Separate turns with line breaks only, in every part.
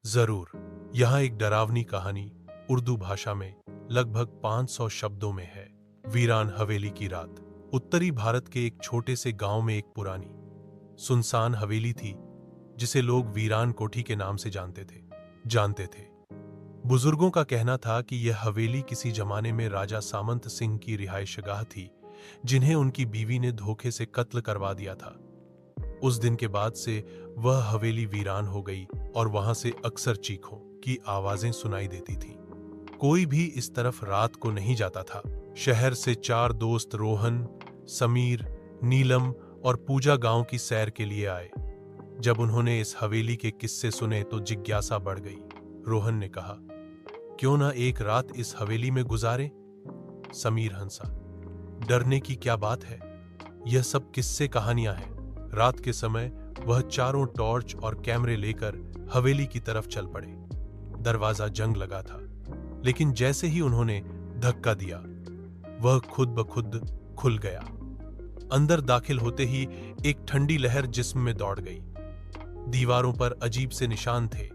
जरूर। यहाँ एक डरावनी कहानी उर्दू भाषा में लगभग 500 शब्दों में है। वीरान हवेली की रात। उत्तरी भारत के एक छोटे से गांव में एक पुरानी सुनसान हवेली थी जिसे लोग वीरान कोठी के नाम से जानते थे। बुजुर्गों का कहना था कि यह हवेली किसी जमाने में राजा सामंत सिंह की रिहायशगाह थी जिन्हें उनकी बीवी ने धोखे से कत्ल करवा दिया था। उस दिन के बाद से वह हवेली वीरान हो गई और वहां से अक्सर चीखों की आवाजें सुनाई देती थीं। कोई भी इस तरफ रात को नहीं जाता था। शहर से 4 दोस्त रोहन, समीर, नीलम और पूजा गांव की सैर के लिए आए। जब उन्होंने इस हवेली के किस्से सुने तो जिज्ञासा बढ़ गई। रोहन ने कहा, क्यों ना एक रात इस हवेली में गुजारें? समीर हंसा, डरने की क्या बात है, यह सब किस्से कहानियां हैं। रात के समय वह चारों टॉर्च और कैमरे लेकर हवेली की तरफ चल पड़े। दरवाजा जंग लगा था, लेकिन जैसे ही उन्होंने धक्का दिया वह खुद ब खुद खुल गया। अंदर दाखिल होते ही एक ठंडी लहर जिस्म में दौड़ गई। दीवारों पर अजीब से निशान थे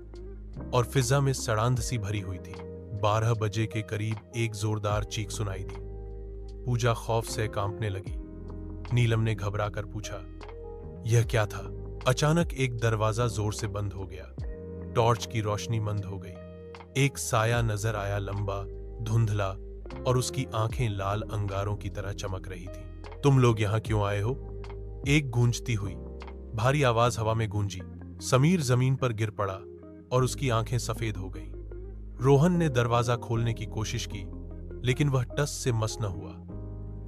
और फिजा में सड़ांध सी भरी हुई थी। 12 बजे के करीब एक जोरदार चीख सुनाई दी। पूजा खौफ से कांपने लगी। नीलम ने घबरा कर पूछा, यह क्या था? अचानक एक दरवाजा जोर से बंद हो गया। टॉर्च की रोशनी मंद हो गई। एक साया नजर आया, लंबा, धुंधला, और उसकी आंखें लाल अंगारों की तरह चमक रही थी। तुम लोग यहां क्यों आए हो? एक गूंजती हुई भारी आवाज हवा में गूंजी। समीर जमीन पर गिर पड़ा और उसकी आंखें सफेद हो गईं। रोहन ने दरवाजा खोलने की कोशिश की, लेकिन वह टस से मस न हुआ।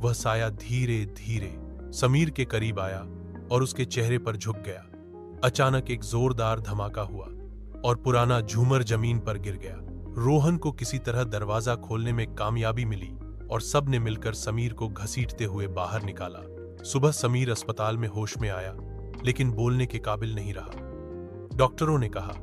वह साया धीरे धीरे समीर के करीब आया और उसके चेहरे पर झुक गया। अचानक एक जोरदार धमाका हुआ और पुराना झूमर जमीन पर गिर गया। रोहन को किसी तरह दरवाजा खोलने में कामयाबी मिली और सब ने मिलकर समीर को घसीटते हुए बाहर निकाला। सुबह समीर अस्पताल में होश में आया, लेकिन बोलने के काबिल नहीं रहा। डॉक्टरों ने कहा,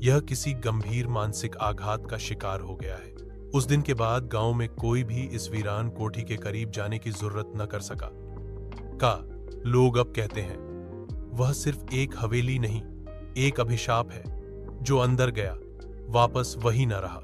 यह किसी गंभीर मानसिक आघात का शिकार हो गया है। उस दिन के बाद गांव में कोई भी इस वीरान कोठी के करीब जाने की जरूरत न कर सका। लोग अब कहते हैं, वह सिर्फ एक हवेली नहीं, एक अभिशाप है जो अंदर गया वापस वही न रहा।